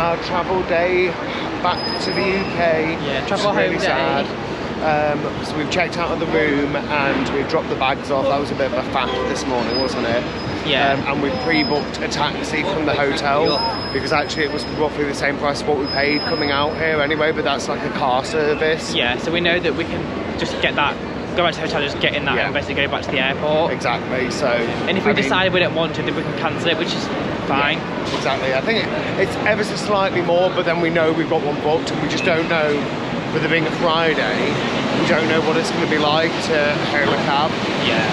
our travel day back to the UK. Yeah, travel It's really home sad. day. So we've checked out of the room and we've dropped the bags off. That was a bit of a faff this morning, wasn't it? Yeah. And we pre-booked a taxi from the hotel because actually it was roughly the same price of what we paid coming out here anyway, but that's like a car service. Yeah, so we know that we can just get that, go back to the hotel, just get in that and basically go back to the airport. Exactly, so... And if we decide we don't want it, then we can cancel it, which is fine. Yeah, exactly, I think it's ever so slightly more, but then we know we've got one booked and we just don't know, with it being a Friday, we don't know what it's going to be like to hail a cab. Yeah.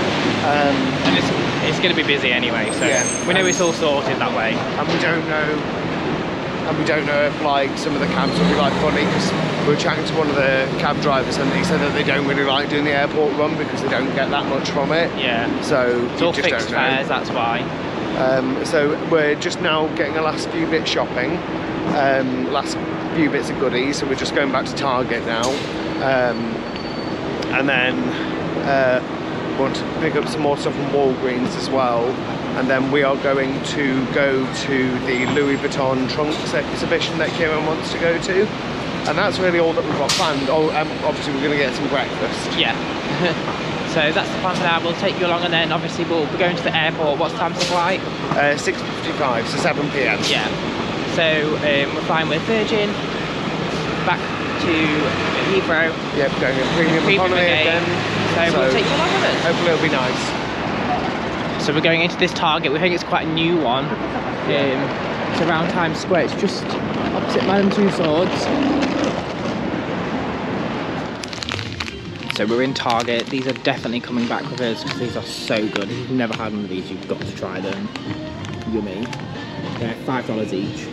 And it's going to be busy anyway, so we know it's all sorted that way. And we don't know if like some of the cabs will be like funny, because we were chatting to one of the cab drivers and he said that they don't really like doing the airport run because they don't get that much from it. Yeah. So it's all fixed fares, that's why. So we're just now getting a last few bits shopping, last few bits of goodies, so we're just going back to Target now, and then want to pick up some more stuff from Walgreens as well, and then we are going to go to the Louis Vuitton trunks exhibition that Kieran wants to go to, and that's really all that we've got planned. Obviously we're going to get some breakfast. Yeah. So that's the plan for now. We'll take you along and then obviously we'll be going to the airport. What's the time's the flight? 6:55, so 7 p.m. Yeah. So we're flying with Virgin back to Heathrow. Yep, going in premium economy again. So we'll take you along with us. Hopefully it'll be nice. So we're going into this Target. We think it's quite a new one. It's around Times Square. It's just opposite Madame Tussauds. So we're in Target. These are definitely coming back with us because these are so good. If you've never had one of these, you've got to try them. Yummy. They're $5 each.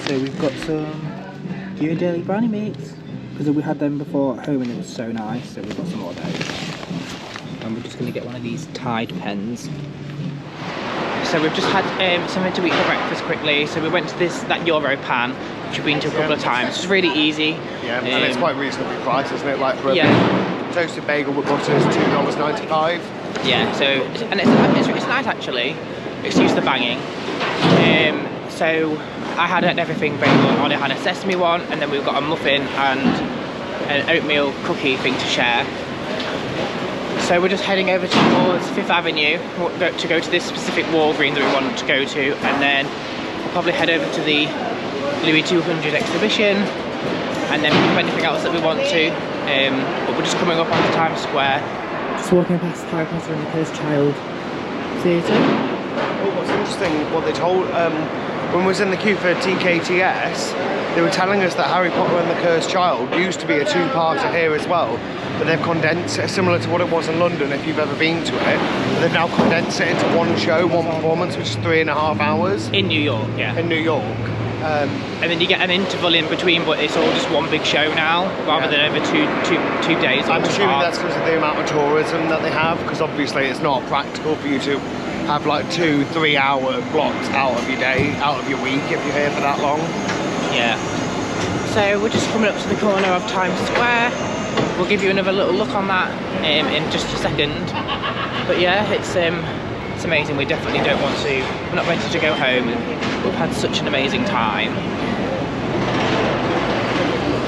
So we've got some Ghirardelli brownie meats because we had them before at home and it was so nice. So we've got some more of those. And we're just going to get one of these Tide pens. So we've just had something to eat for breakfast quickly. So we went to that Euro pan, which we've been to a couple of times. It's really easy. Yeah, and it's quite reasonably priced, isn't it? Like for a toasted bagel with butter is $2.95. Yeah, so it's nice actually. Excuse the banging. So I had an everything bagel on it, had a sesame one, and then we've got a muffin and an oatmeal cookie thing to share. So we're just heading over towards 5th Avenue to go to this specific Walgreens that we want to go to, and then we'll probably head over to the Louis 200 exhibition, and then pick up anything else that we want to. But we're just coming up onto Times Square. Just walking past Harry Potter and the Cursed Child Theatre. Oh, what's interesting, what they told, when we was in the queue for TKTS, they were telling us that Harry Potter and the Cursed Child used to be a two-parter here as well, but they've condensed it, similar to what it was in London if you've ever been to it, but they've now condensed it into one show, one performance, which is 3.5 hours. In New York, yeah. In New York. And then you get an interval in between, but it's all just one big show now, rather than over two days. I'm assuming that's because of the amount of tourism that they have, because obviously it's not practical for you to have like 2-3 hour blocks out of your day, out of your week if you're here for that long. Yeah. So we're just coming up to the corner of Times Square. We'll give you another little look on that in just a second. But yeah, it's amazing. We definitely don't want to. We're not ready to go home. We've had such an amazing time.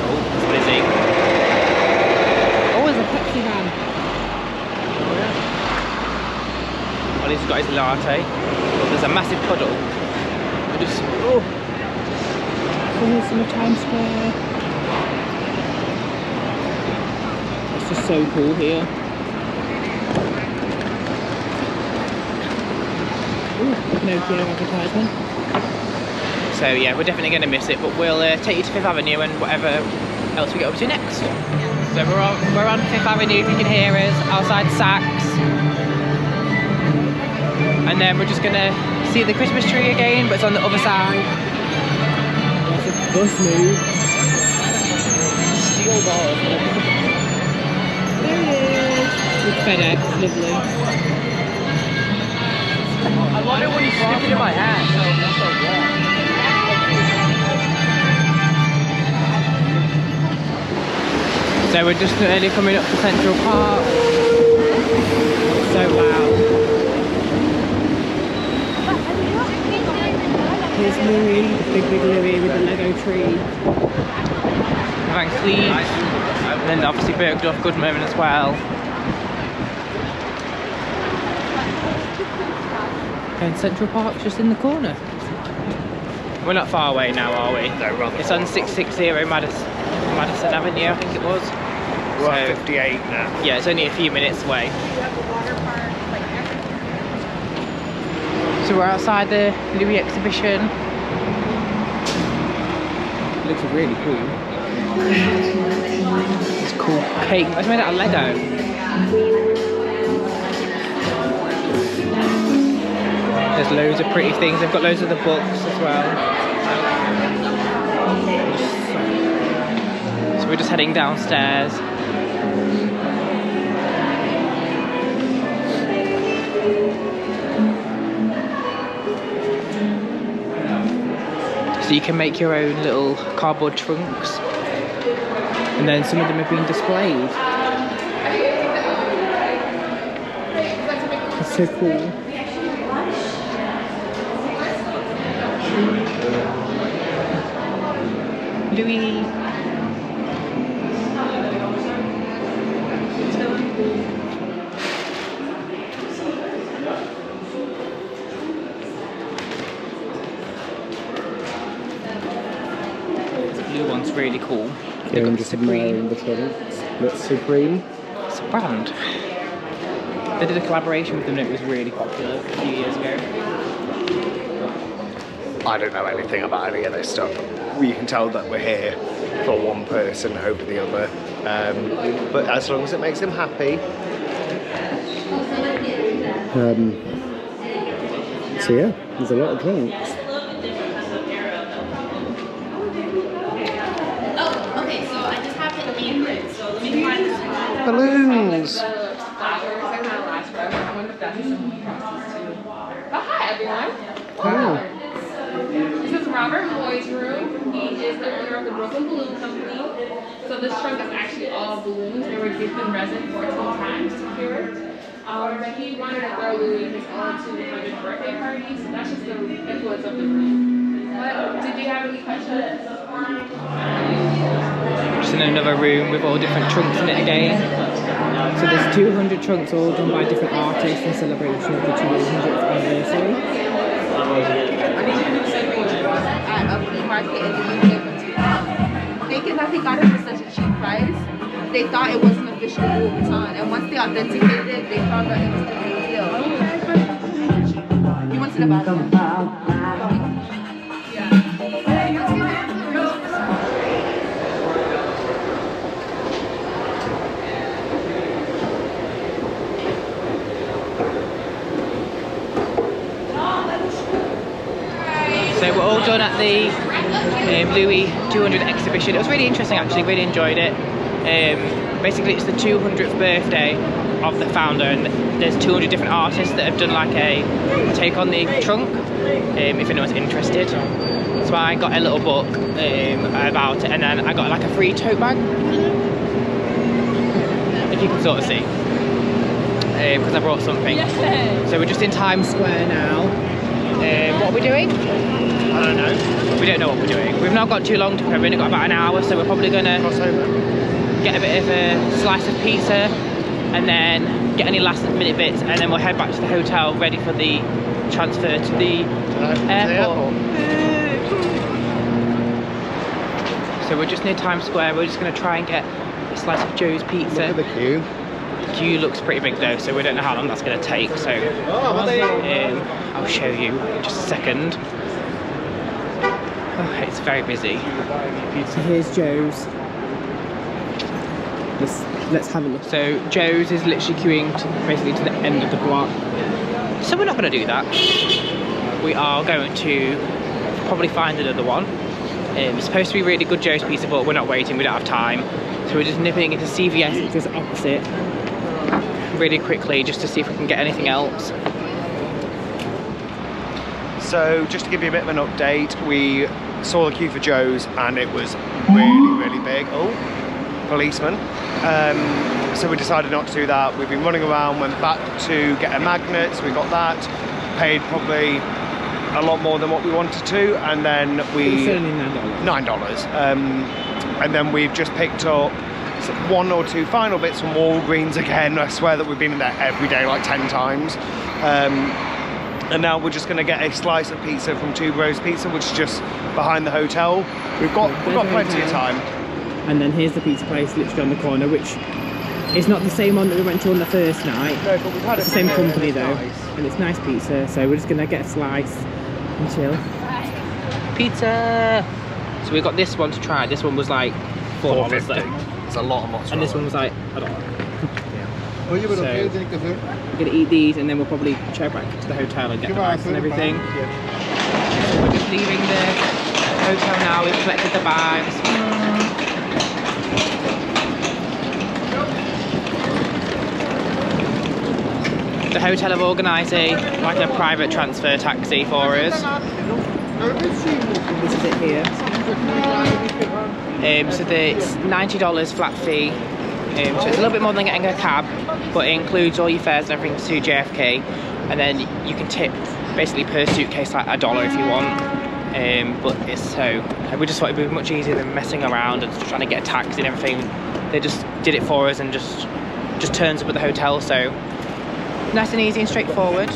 Oh, it's busy. Oh, there's a Pepsi van. Ollie's got his latte. Oh, there's a massive puddle. We're just here's some of Times Square. It's just so cool here. Pinocchio advertisement. So yeah, we're definitely going to miss it, but we'll take you to 5th Avenue and whatever else we get up to next. So we're on 5th Avenue, if you can hear us, outside Saks. And then we're just going to see the Christmas tree again, but it's on the other side. That's a bus move. Steel ball. There it is. With FedEx, lovely. I love it when you stick it in my hand. So we're just nearly coming up to Central Park. It's so loud. Big Louis with the Lego tree. Van Cleef. And then obviously Bergdorf Goodman as well. And Central Park's just in the corner. We're not far away now, are we? No, rather it's on 660 Madison Avenue, I think it was. We're at 58 now. Yeah, it's only a few minutes away. So we're outside the Louis exhibition. It looks really cool. It's cool cake. It's made out of Lego. There's loads of pretty things. They've got loads of the books as well. So we're just heading downstairs. So you can make your own little cardboard trunks. And then some of them have been displayed. It's so cool. Louis. This blue one's really cool. Yeah, I'm just admiring the trunks. That's Supreme. It's a brand. They did a collaboration with them and it was really popular a few years ago. I don't know anything about any of this stuff. You can tell that we're here for one person over the other. But as long as it makes them happy. So yeah, there's a lot of trunks. Oh, okay, so I just have to eat it. So let me find this one. Balloons! Hi everyone. Oh. This is Robert Moy's room. He is the owner of the Brooklyn Balloon Company. So this trunk is actually all balloons. They were dipped in resin 14 times to cure it. He wanted to throw Louis his own 200th birthday party, so that's just the influence of the room. But did you have any questions? Just in another room with all different trunks in it again. So there's 200 trunks all done by different artists in celebration of the 200th anniversary. At a flea market in the UK for £2. Thinking that they got it for such a cheap price, they thought it wasn't official Louis Vuitton. And once they authenticated it, they found out it was the real deal. You wanted to buy them? Yeah. So we're all done at the Louis 200 exhibition. It was really interesting actually, really enjoyed it. Basically it's the 200th birthday of the founder and there's 200 different artists that have done like a take on the trunk, if anyone's interested. So I got a little book about it and then I got like a free tote bag, if you can sort of see, because I brought something. So we're just in Times Square now. What are we doing? I don't know. We don't know what we're doing. We've not got too long to cover, we've only got about an hour, so we're probably going to get a bit of a slice of pizza and then get any last minute bits and then we'll head back to the hotel ready for the transfer to the airport. So we're just near Times Square, we're just going to try and get a slice of Joe's pizza. Look at the queue. The queue looks pretty big though, so we don't know how long that's going to take, so I'll show you in just a second. Oh, it's very busy. So here's Joe's. Let's have a look. So Joe's is literally queuing basically to the end of the block. So we're not going to do that. We are going to probably find another one. It's supposed to be really good Joe's pizza, but we're not waiting, we don't have time. So we're just nipping into CVS, just opposite, really quickly, just to see if we can get anything else. So just to give you a bit of an update, we saw the queue for Joe's and it was really, really big. Oh, policeman. So we decided not to do that. We've been running around, went back to get a magnet, so we got that. Paid probably a lot more than what we wanted to, and then It's only $9. And then we've just picked up one or two final bits from Walgreens again. I swear that we've been in there every day like 10 times. And now we're just going to get a slice of pizza from Two Bros Pizza, which is just behind the hotel. We've got plenty of time. And then here's the pizza place literally on the corner, which is not the same one that we went to on the first night. No, but we've had it's the same company though, nice. and it's nice pizza. So we're just going to get a slice and chill. Pizza! So we got this one to try. This one was like $4 though. It's a lot of mozzarella. And this one was like, I don't know. Oh, you So, we're gonna eat these and then we'll probably check back to the hotel and get the bags and everything. So we're just leaving the hotel now. We've collected the bags. The hotel have organised a private transfer taxi for us. This is it here. So it's $90 flat fee. So it's a little bit more than getting a cab, but it includes all your fares and everything to JFK, and then you can tip basically per suitcase like $1 if you want. But we just thought it'd be much easier than messing around and trying to get a taxi and everything. They just did it for us and just turns up at the hotel, so nice and easy and straightforward.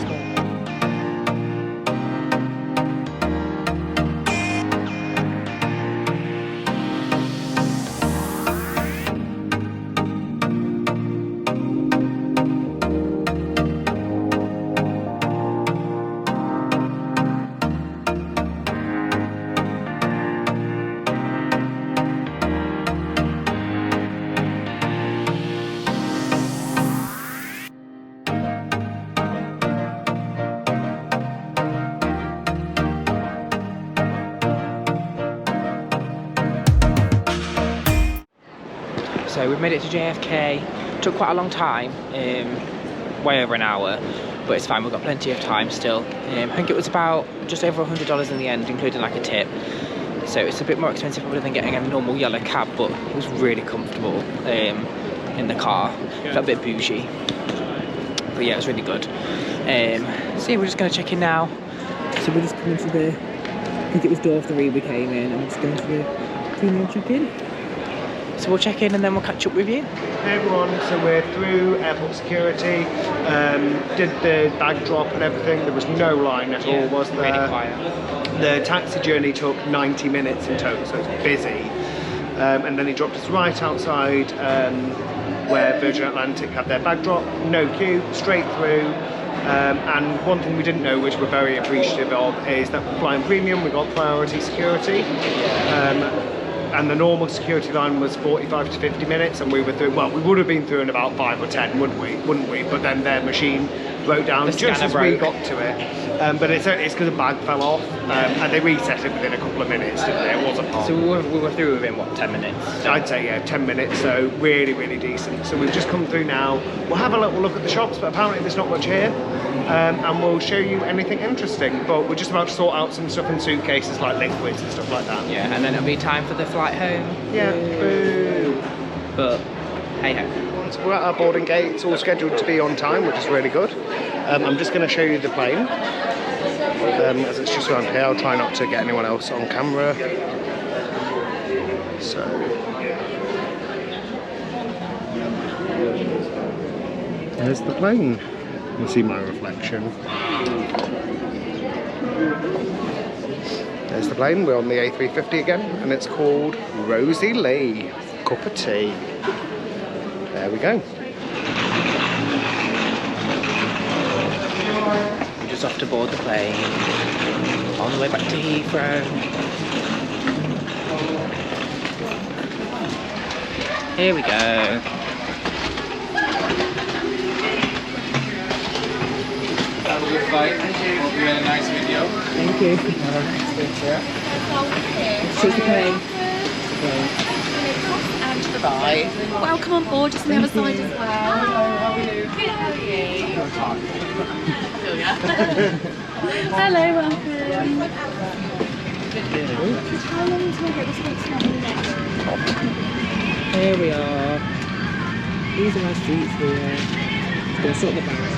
So we've made it to JFK. Took quite a long time, way over an hour, but it's fine. We've got plenty of time still. I think it was about just over $100 in the end, including like a tip. So it's a bit more expensive probably than getting a normal yellow cab, but it was really comfortable in the car. Felt a bit bougie, but yeah, it was really good. So yeah, we're just gonna check in now. So we're just coming to the, I think it was door 3 we came in, and we're just going to the premium check-in. So we'll check in and then we'll catch up with you. Hey everyone, so we're through airport security, did the bag drop and everything. There was no line at all, was there? Really quiet. The taxi journey took 90 minutes in total, so it's busy. And then he dropped us right outside where Virgin Atlantic had their bag drop, no queue, straight through. And one thing we didn't know, which we're very appreciative of, is that flying premium, we got priority security. And the normal security line was 45 to 50 minutes, and we were through, well, we would have been through in about 5 or 10, wouldn't we? But then their machine broke down just as we got to it. But it's because a bag fell off, and they reset it within a couple of minutes, didn't they? It wasn't long. So we were through within, what, 10 minutes? I'd say, yeah, 10 minutes, so really, really decent. So we've just come through now. We'll have a little look at the shops, but apparently there's not much here. And we'll show you anything interesting, but we're just about to sort out some stuff in suitcases like liquids and stuff like that. Yeah, and then it'll be time for the flight home. Yeah, boo. But hey ho. So we're at our boarding gate. It's all scheduled to be on time, which is really good. I'm just going to show you the plane, as it's just around here. I'll try not to get anyone else on camera. So there's the plane. You can see my reflection. There's the plane. We're on the A350 again, and it's called Rosie Lee. Cup of tea. There we go. We're just off to board the plane. On the way back to Heathrow. Here we go. Have a good flight. Hope you had a nice video. Thank you. Take the plane. And the bye. Welcome on board, just on the other side as well. How are you? Good, how are you? Hello, welcome. How long until I get this next one? Here we are. These are our streets here. Gonna sort the bags.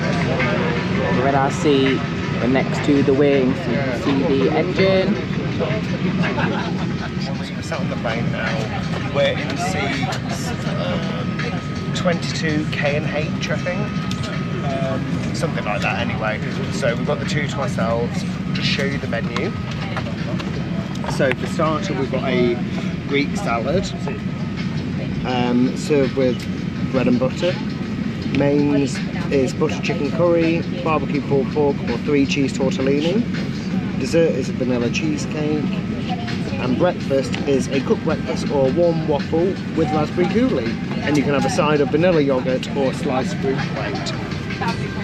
We're at our seat. We're next to the wing, so you can see the engine. So we're sat on the plane now. We're in seats 22 K and H, I think. Something like that anyway. So we've got the two to ourselves. Just show you the menu. So for starter, we've got a Greek salad served with bread and butter. Mains is butter chicken curry, barbecue pulled pork, or 3 cheese tortellini. Dessert is a vanilla cheesecake. And breakfast is a cooked breakfast or a warm waffle with raspberry coulis. And you can have a side of vanilla yogurt or a sliced fruit plate.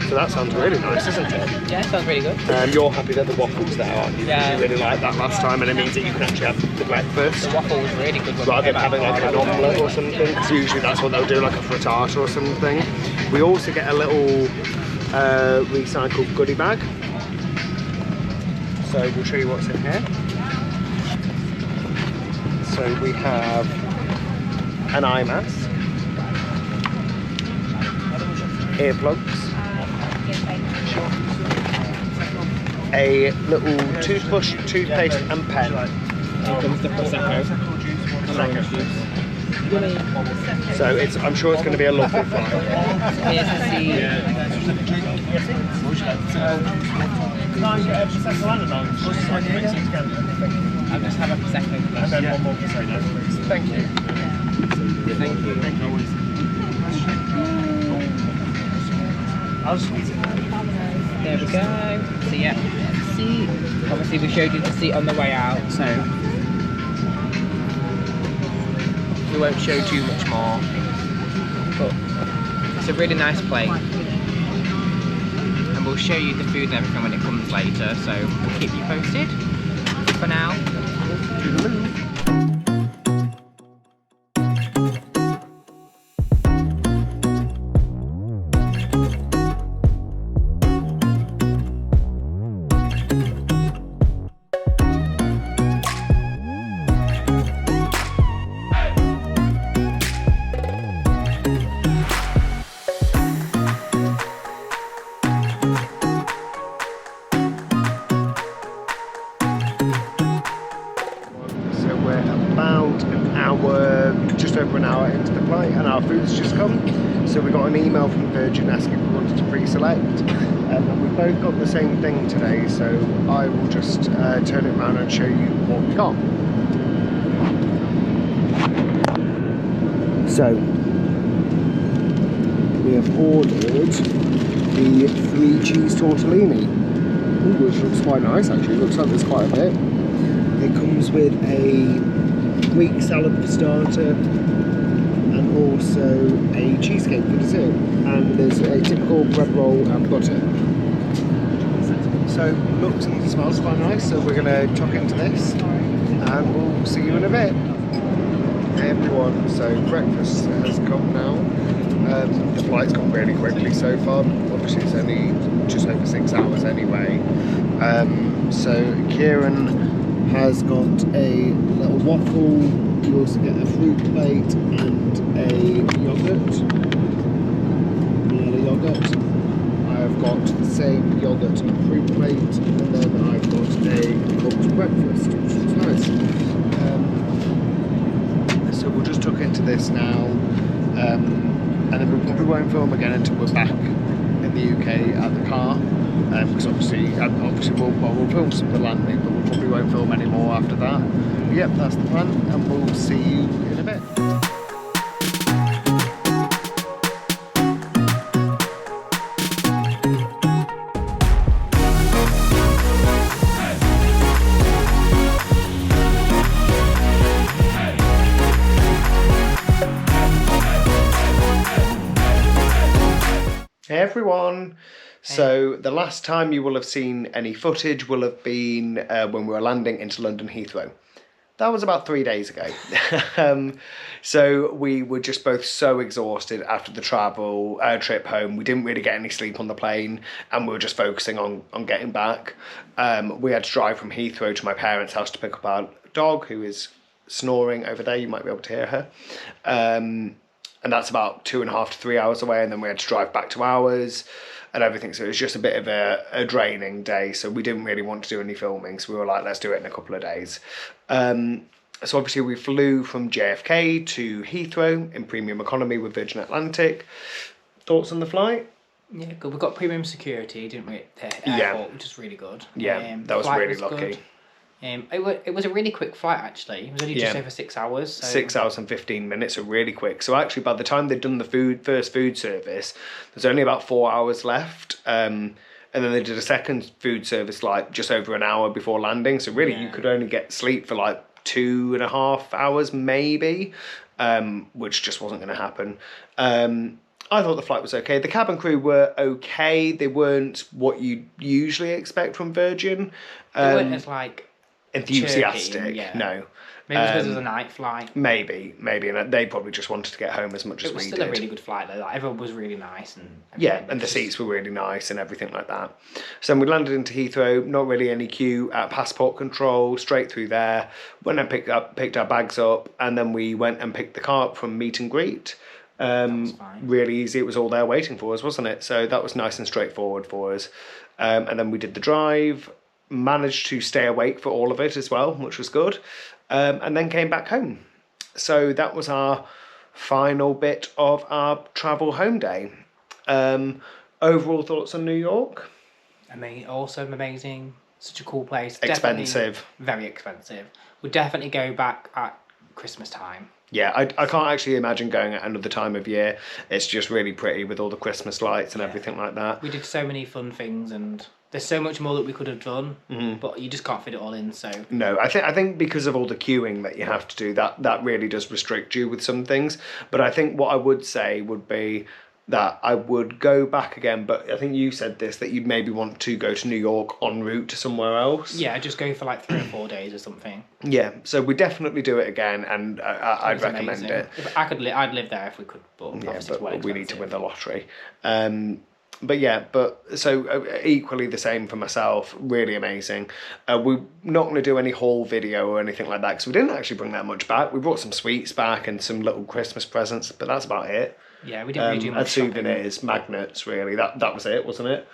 So that sounds really nice, isn't it? Yeah, it sounds really good. You're happy that the waffle's there, aren't you? Yeah. You really liked that last time, and it means that you can actually have the breakfast. The waffle was really good. Rather than having like an omelette or something, because usually that's what they'll do, like a frittata or something. We also get a little recycled goodie bag. So we'll show you what's in here. So we have an eye mask, earplugs, a little toothbrush, toothpaste and pen. Here comes the Prosecco. So it's, I'm sure it's going to be a lovely flight. Here's the seat. Can I get a Prosecco and an orange? I'll just have a Prosecco. And then one more Prosecco, please. Thank you. Thank you. Thank you. I'll just squeeze it. There we go. So yeah, seat. Obviously we showed you the seat on the way out, so we won't show too much more. But it's a really nice plane. And we'll show you the food and everything when it comes later, so we'll keep you posted. For now, toodaloo. Just over an hour into the flight, and our food's just come. So we got an email from Virgin asking if we wanted to pre-select, and we both got the same thing today, so I will just turn it around and show you what we got. So we have ordered the 3 cheese tortellini. Ooh, which looks quite nice actually. It looks like there's quite a bit. It comes with a Greek salad for starter, and also a cheesecake for dessert, and there's a typical bread roll and butter. So looks and smells quite nice, so we're going to tuck into this and we'll see you in a bit. Hey everyone, so breakfast has come now. The flight's gone really quickly so far, obviously it's only just over 6 hours anyway. So Kieran has got a little waffle, you also get a fruit plate and a yoghurt, vanilla yoghurt. I've got the same yoghurt and fruit plate, and then I've got a cooked breakfast, which is nice. So we'll just tuck into this now, and then we probably won't film again until we're back in the UK at the car. Because obviously we'll film some of the landing, but we probably won't film any more after that. But yep, that's the plan, and we'll see you in a bit. Hey everyone! So the last time you will have seen any footage will have been when we were landing into London Heathrow. That was about 3 days ago. So we were just both so exhausted after the travel trip home. We didn't really get any sleep on the plane, and we were just focusing on getting back. We had to drive from Heathrow to my parents' house to pick up our dog, who is snoring over there. You might be able to hear her. and that's about 2.5 to 3 hours away, and then we had to drive back to ours and everything, so it was just a bit of a draining day, so we didn't really want to do any filming, so we were like, let's do it in a couple of days. So obviously we flew from JFK to Heathrow in premium economy with Virgin Atlantic. Thoughts on the flight? Yeah, good. We got premium security, didn't we? At the airport, which is really good. Yeah, that was really lucky. Good. It was a really quick flight actually. It was only just over 6 hours. So. 6 hours and 15 minutes, so really quick. So actually, by the time they'd done the first food service, there's only about 4 hours left. And then they did a second food service like just over an hour before landing. So really, you could only get sleep for like 2.5 hours maybe, which just wasn't going to happen. I thought the flight was okay. The cabin crew were okay. They weren't what you usually expect from Virgin. They weren't as like enthusiastic. Chirpy, yeah. No. Maybe because it was a night flight. Maybe, and they probably just wanted to get home as much as we did. It was still a really good flight though. Like, everyone was really nice and and the seats were really nice and everything like that. So we landed into Heathrow. Not really any queue at passport control. Straight through there. Went and picked our bags up, and then we went and picked the car up from meet and greet. Really easy. It was all there waiting for us, wasn't it? So that was nice and straightforward for us. And then we did the drive. Managed to stay awake for all of it as well, which was good, and then came back home. So that was our final bit of our travel home day. Overall thoughts on New York? Also amazing. Such a cool place. Expensive. Definitely very expensive. Would definitely go back at Christmas time. Yeah, I can't actually imagine going at another time of year. It's just really pretty with all the Christmas lights and everything like that. We did so many fun things, and there's so much more that we could have done, but you just can't fit it all in. So no, I think because of all the queuing that you have to do, that really does restrict you with some things. But I think what I would say would be that I would go back again, but I think you said this, that you'd maybe want to go to New York en route to somewhere else. Yeah, just go for like 3 or 4 days or something. Yeah, so we definitely do it again, and I'd recommend it. If I'd live there if we could, but yeah, but we need to win the lottery. So equally the same for myself, really amazing. We're not going to do any haul video or anything like that, because we didn't actually bring that much back. We brought some sweets back and some little Christmas presents, but that's about it. Yeah, we didn't really do much souvenirs, magnets, really. That was it, wasn't it?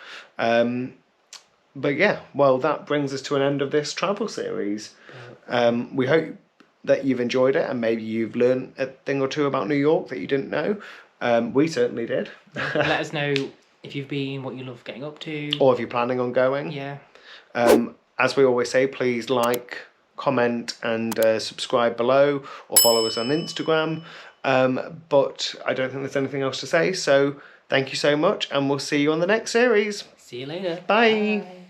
But yeah, well, that brings us to an end of this travel series. We hope that you've enjoyed it, and maybe you've learned a thing or two about New York that you didn't know. We certainly did. Let us know if you've been, what you love getting up to. Or if you're planning on going. Yeah. As we always say, please like, comment and subscribe below, or follow us on Instagram. But I don't think there's anything else to say, so thank you so much, and we'll see you on the next series. See you later. Bye. Bye.